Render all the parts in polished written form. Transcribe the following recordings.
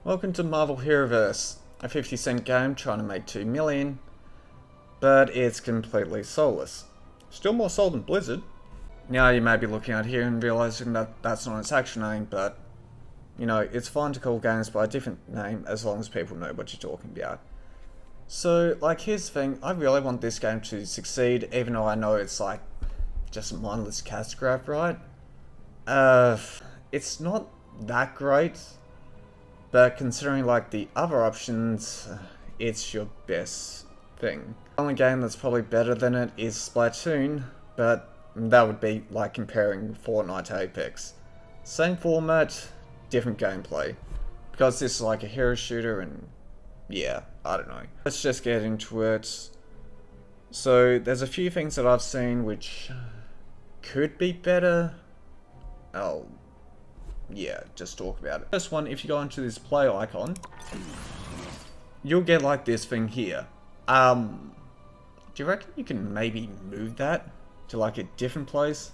Welcome to Marvel HeroVerse, a 50-cent game trying to make 2 million, but it's completely soulless. Still more soul than Blizzard. Now you may be looking at here and realizing that that's not its actual name, but you know, it's fine to call games by a different name as long as people know what you're talking about. So, like, here's the thing, I really want this game to succeed, even though I know it's like just a mindless cash grab, right? It's not that great, but considering like the other options, it's your best thing. The only game that's probably better than it is Splatoon, but that would be like comparing Fortnite to Apex. Same format, different gameplay. Because this is like a hero shooter and yeah, I don't know. Let's just get into it. So there's a few things that I've seen which could be better. Yeah, just talk about it. First one, if you go into this play icon, you'll get like this thing here. Do you reckon you can maybe move that to like a different place?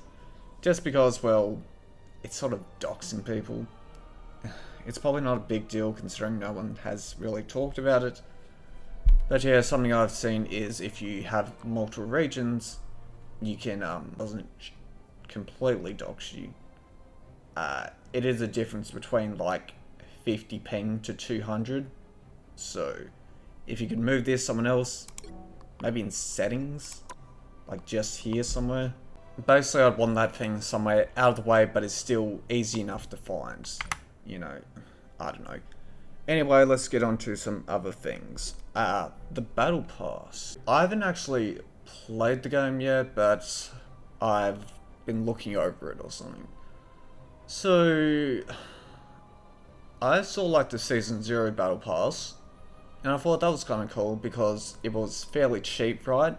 Just because, well, it's sort of doxing people. It's probably not a big deal considering no one has really talked about it. But yeah, something I've seen is if you have multiple regions, you can, doesn't completely dox you. It is a difference between like 50 ping to 200. So if you could move this someone else, maybe in settings, like just here somewhere. Basically I'd want that thing somewhere out of the way, but it's still easy enough to find. You know, I don't know. Anyway, let's get on to some other things. The Battle Pass. I haven't actually played the game yet, but I've been looking over it or something. So, I saw like the Season 0 Battle Pass, and I thought that was kind of cool because it was fairly cheap, right?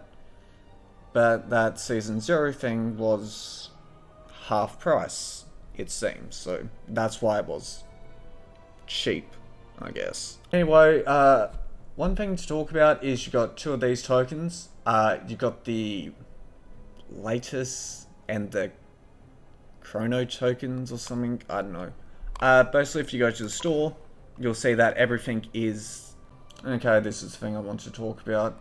But that Season 0 thing was half price, it seems, so that's why it was cheap, I guess. Anyway, one thing to talk about is you got two of these tokens. You got the latest and the chrono tokens or something, I don't know. Basically if you go to the store, you'll see that everything is... Okay, this is the thing I want to talk about.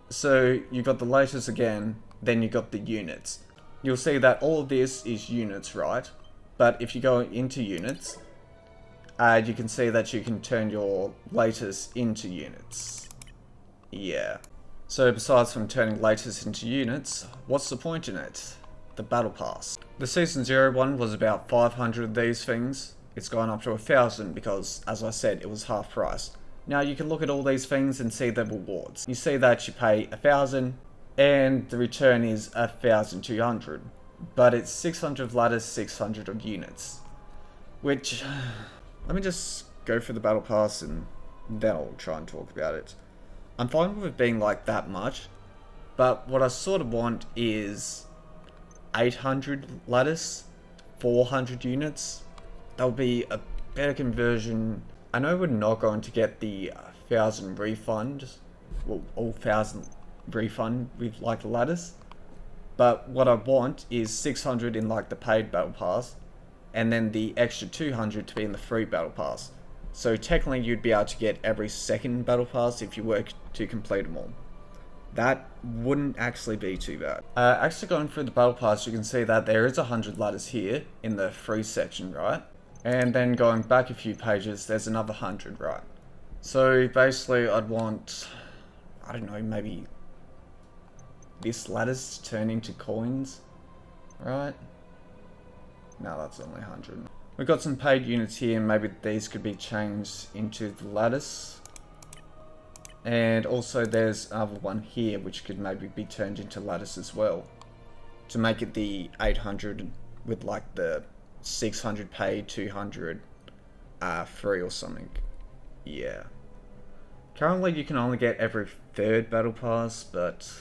So you got the latest again, then you got the units. You'll see that all of this is units, right? But if you go into units, you can see that you can turn your latest into units. Yeah. So besides from turning latest into units, what's the point in it? The Battle Pass. The Season 0 one was about 500 of these things. It's gone up to 1,000 because, as I said, it was half price. Now you can look at all these things and see the rewards. You see that you pay 1,000 and the return is 1,200. But it's 600 of ladders, 600 of units. Which, let me just go through the Battle Pass and then I'll try and talk about it. I'm fine with it being like that much, but what I sort of want is 800 ladders, 400 units. That would be a better conversion. I know we're not going to get the 1,000 refund, well, all 1,000 refund with like the ladders, but what I want is 600 in like the paid battle pass, and then the extra 200 to be in the free battle pass. So technically you'd be able to get every second battle pass if you were to complete them all. That wouldn't actually be too bad. Actually going through the battle pass, you can see that there is 100 ladders here in the free section, right? And then going back a few pages, there's another 100, right? So basically I'd want, I don't know, maybe this ladders turn into coins, right? No, that's only 100. We've got some paid units here, maybe these could be changed into the ladders. And also there's another one here which could maybe be turned into lattice as well, to make it the 800 with like the 600 paid, 200 free or something. Yeah. Currently you can only get every third battle pass, but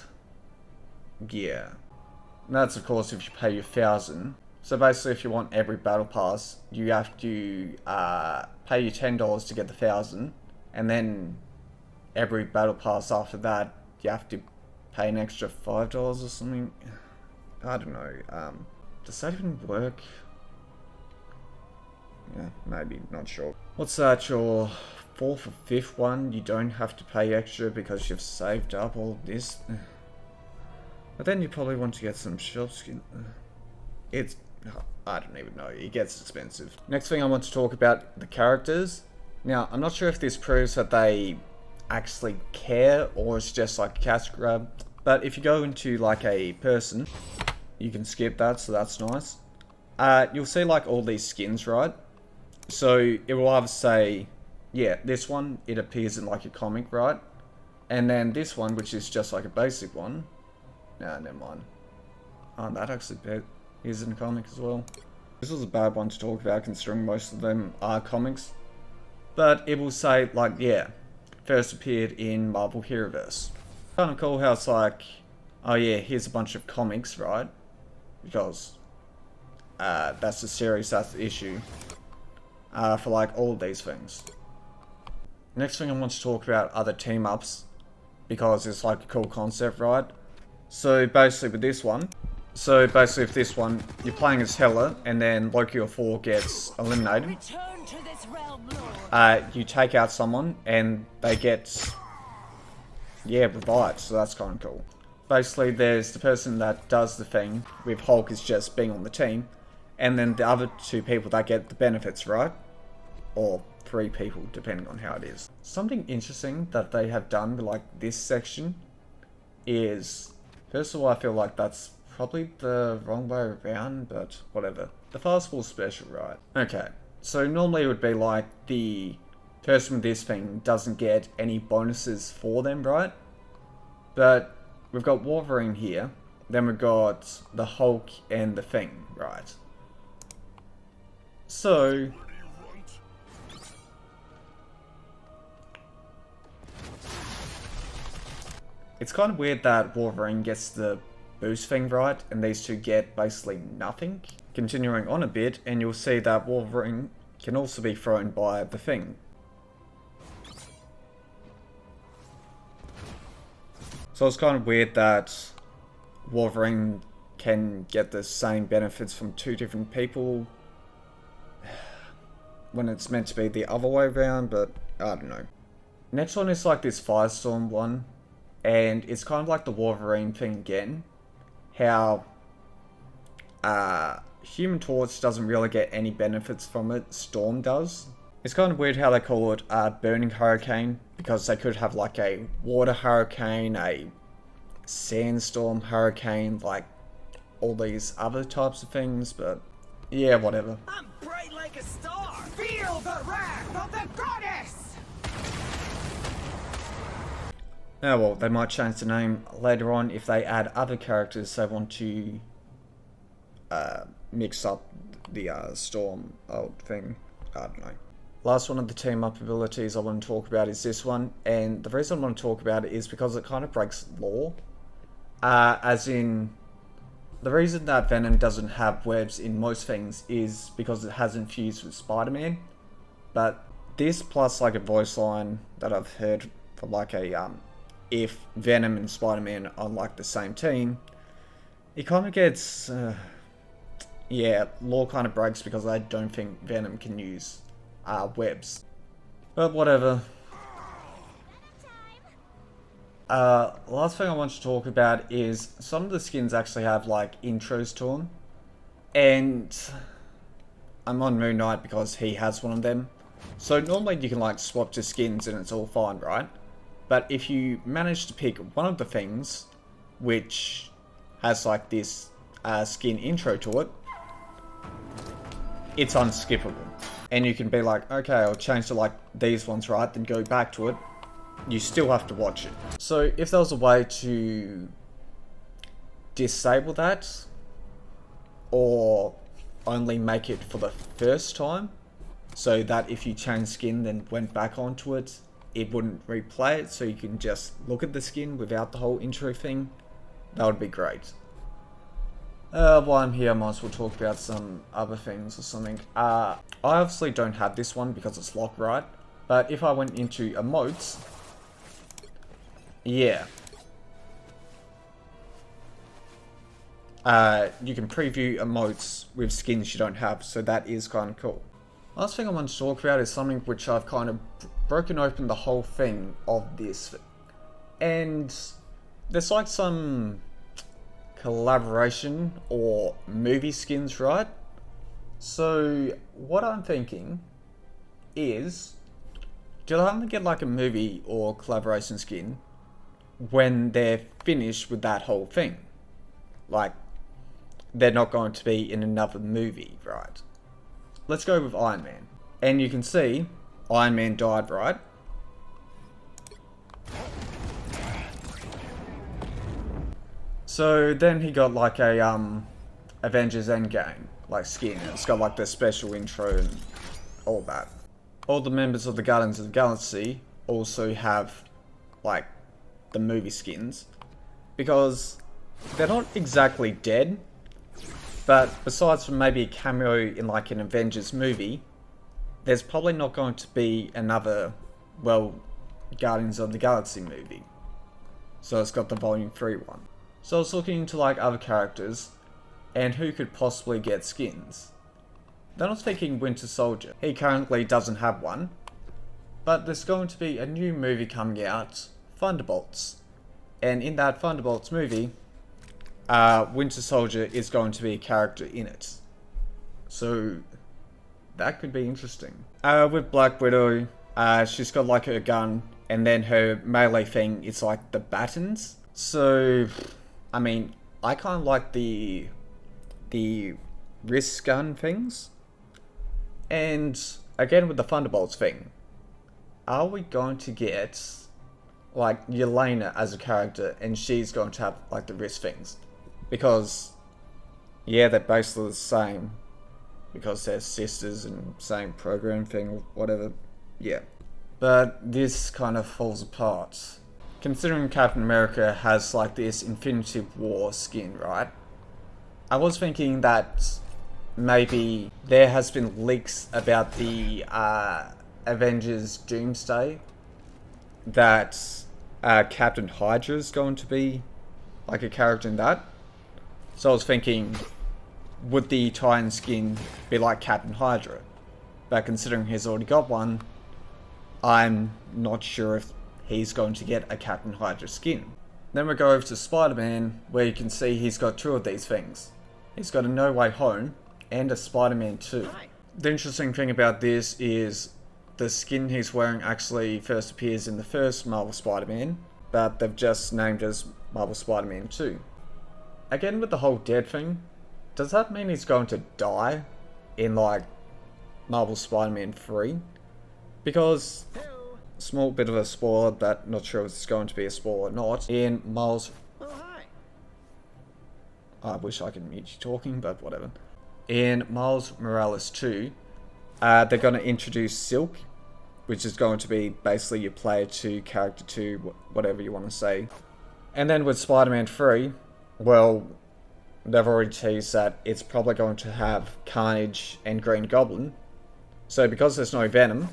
yeah. And that's of course if you pay your 1,000. So basically if you want every battle pass, you have to pay your $10 to get the 1,000, and then every battle pass after that, you have to pay an extra $5 or something. I don't know. Does that even work? Yeah, maybe, not sure. What's that, your fourth or fifth one? You don't have to pay extra because you've saved up all this. But then you probably want to get some shop skin. It's... I don't even know. It gets expensive. Next thing I want to talk about, the characters. Now, I'm not sure if this proves that they actually care or it's just like a cash grab. But if you go into like a person, you can skip that, so that's nice. You'll see like all these skins, right? So it will either say, yeah, this one, it appears in like a comic, right? And then this one, which is just like a basic one. Nah, never mind. Oh, that actually is in a comic as well. This was a bad one to talk about considering most of them are comics. But it will say like, yeah, first appeared in Marvel HeroVerse. Kind of cool how it's like, oh yeah, here's a bunch of comics, right? Because that's the series, that's the issue. For like all of these things. Next thing I want to talk about are the team ups. Because it's like a cool concept, right? So basically with this one, if this one, you're playing as Hela, and then Loki or Thor gets eliminated. You take out someone, and they get, yeah, revived, so that's kind of cool. Basically, there's the person that does the thing, with Hulk is just being on the team, and then the other two people that get the benefits, right? Or 3 people, depending on how it is. Something interesting that they have done with like this section is, first of all, I feel like that's probably the wrong way around, but whatever. The fastball special, right? Okay, so normally it would be like the person with this thing doesn't get any bonuses for them, right? But we've got Wolverine here, then we've got the Hulk and the Thing, right? So it's kind of weird that Wolverine gets the boost thing right, and these two get basically nothing. Continuing on a bit, and you'll see that Wolverine can also be thrown by the Thing. So it's kind of weird that Wolverine can get the same benefits from 2 different people when it's meant to be the other way around, but I don't know. Next one is like this Firestorm one, and it's kind of like the Wolverine thing again. How Human Torch doesn't really get any benefits from it, Storm does. It's kind of weird how they call it Burning Hurricane, because they could have like a Water Hurricane, a Sandstorm Hurricane, like all these other types of things, but yeah, whatever. I'm bright like a star! Feel the wrath of the goddess! Oh well, they might change the name later on if they add other characters they want to mix up the Storm thing. I don't know. Last one of the team up abilities I want to talk about is this one, and the reason I want to talk about it is because it kind of breaks law. As in, the reason that Venom doesn't have webs in most things is because it hasn't fused with Spider-Man. But this plus like a voice line that I've heard from like a if Venom and Spider-Man are like the same team, it kind of gets, yeah, law kind of breaks because I don't think Venom can use webs. But whatever. Last thing I want to talk about is some of the skins actually have like intros to them. And I'm on Moon Knight because he has one of them. So normally you can like swap to skins and it's all fine, right? But if you manage to pick one of the things which has like this skin intro to it, it's unskippable. And you can be like, okay, I'll change to like these ones, right? Then go back to it. You still have to watch it. So if there was a way to disable that, or only make it for the first time, so that if you change skin then went back onto it, it wouldn't replay it, so you can just look at the skin without the whole intro thing, that would be great. While I'm here, I might as well talk about some other things or something. I obviously don't have this one because it's locked, right? But if I went into emotes, yeah. You can preview emotes with skins you don't have, so that is kind of cool. Last thing I want to talk about is something which I've kind of broken open the whole thing of this. And there's like some collaboration or movie skins, right? So what I'm thinking is, do I only get like a movie or collaboration skin when they're finished with that whole thing? Like, they're not going to be in another movie, right? Let's go with Iron Man. And you can see, Iron Man died, right? So then he got like a Avengers Endgame like skin. It's got like the special intro and all that. All the members of the Guardians of the Galaxy also have like the movie skins, because they're not exactly dead, but besides from maybe a cameo in like an Avengers movie, there's probably not going to be another, well, Guardians of the Galaxy movie. So it's got the Volume 3 one. So I was looking into like other characters and who could possibly get skins. Then I was thinking Winter Soldier. He currently doesn't have one, but there's going to be a new movie coming out, Thunderbolts. And in that Thunderbolts movie, Winter Soldier is going to be a character in it. So that could be interesting. With Black Widow, she's got like her gun, and then her melee thing is like the batons. So, I mean, I kind of like the wrist gun things. And again with the Thunderbolts thing, are we going to get like Yelena as a character and she's going to have like the wrist things? Because yeah, they're basically the same, because they're sisters and same program thing or whatever. Yeah, but this kind of falls apart considering Captain America has like this Infinity War skin, right? I was thinking that maybe there has been leaks about the Avengers Doomsday, that Captain Hydra is going to be like a character in that. So I was thinking, would the Titan skin be like Captain Hydra? But considering he's already got one, I'm not sure if he's going to get a Captain Hydra skin. Then we go over to Spider-Man, where you can see he's got two of these things. He's got a No Way Home and a Spider-Man 2. The interesting thing about this is the skin he's wearing actually first appears in the first Marvel Spider-Man, but they've just named as Marvel Spider-Man 2. Again with the whole dead thing, does that mean he's going to die in like Marvel Spider-Man 3? Because, small bit of a spoiler, but not sure if it's going to be a spoiler or not, in Miles... I wish I could mute you talking, but whatever. In Miles Morales 2, they're going to introduce Silk, which is going to be basically your player 2, character 2, whatever you want to say. And then with Spider-Man 3, well, they've already teased that it's probably going to have Carnage and Green Goblin. So because there's no Venom,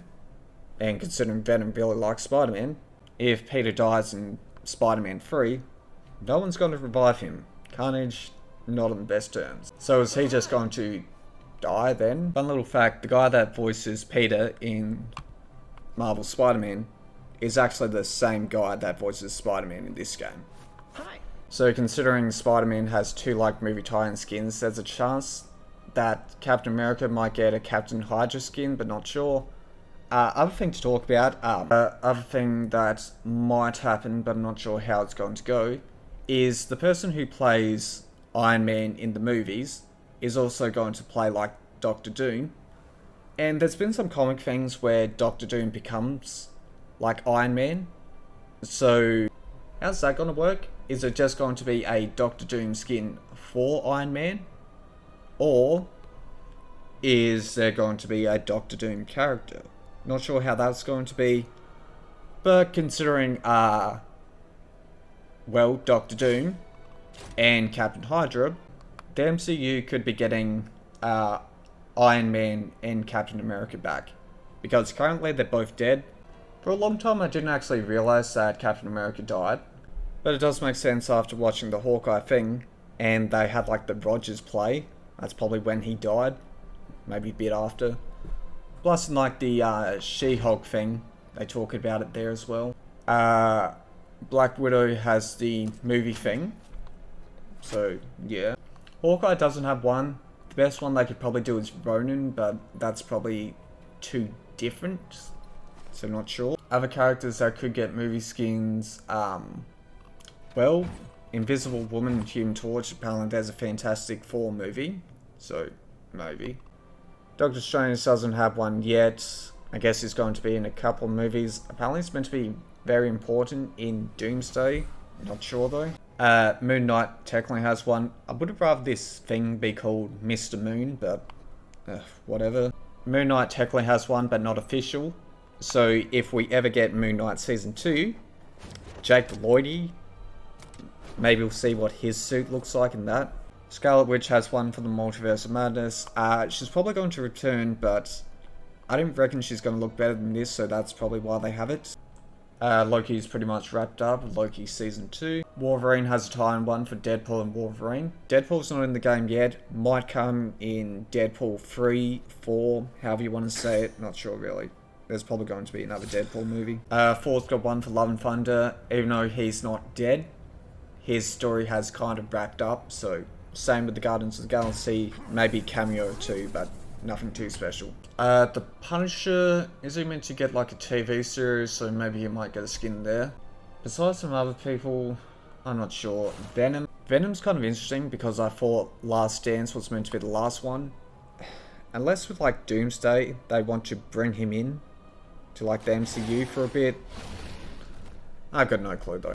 and considering Venom really likes Spider-Man, if Peter dies in Spider-Man 3, no one's going to revive him. Carnage, not on the best terms. So is he just going to die then? Fun little fact, the guy that voices Peter in Marvel Spider-Man is actually the same guy that voices Spider-Man in this game. So considering Spider-Man has two like movie tie-in skins, there's a chance that Captain America might get a Captain Hydra skin, but not sure. Other thing to talk about, other thing that might happen, but I'm not sure how it's going to go, is the person who plays Iron Man in the movies is also going to play like Doctor Doom. And there's been some comic things where Doctor Doom becomes like Iron Man. So how's that going to work? Is it just going to be a Doctor Doom skin for Iron Man? Or is there going to be a Doctor Doom character? Not sure how that's going to be. But considering, well, Doctor Doom and Captain Hydra, the MCU could be getting Iron Man and Captain America back. Because currently they're both dead. For a long time I didn't actually realise that Captain America died. But it does make sense after watching the Hawkeye thing, and they had like the Rogers play. That's probably when he died. Maybe a bit after. Plus, in like the She-Hulk thing, they talk about it there as well. Black Widow has the movie thing. So, yeah. Hawkeye doesn't have one. The best one they could probably do is Ronin, but that's probably too different. So, not sure. Other characters that could get movie skins, well, Invisible Woman and Human Torch. Apparently there's a Fantastic Four movie. So, maybe. Doctor Strange doesn't have one yet. I guess he's going to be in a couple of movies. Apparently it's meant to be very important in Doomsday. Not sure though. Moon Knight technically has one. I would have rather this thing be called Mr. Moon, but whatever. Moon Knight technically has one, but not official. So if we ever get Moon Knight Season 2, Jake Lloydie, maybe we'll see what his suit looks like in that. Scarlet Witch has one for the Multiverse of Madness. She's probably going to return, but I don't reckon she's going to look better than this, so that's probably why they have it. Loki's pretty much wrapped up. Loki Season 2. Wolverine has a tie-in one for Deadpool and Wolverine. Deadpool's not in the game yet. Might come in Deadpool 3, 4, however you want to say it. Not sure really. There's probably going to be another Deadpool movie. Thor's got one for Love and Thunder. Even though he's not dead, his story has kind of wrapped up. So, same with the Guardians of the Galaxy. Maybe cameo too, but nothing too special. The Punisher, is he meant to get like a TV series, so maybe he might get a skin there. Besides some other people, I'm not sure. Venom. Venom's kind of interesting because I thought Last Dance was meant to be the last one. Unless with like Doomsday, they want to bring him in to like the MCU for a bit. I've got no clue though.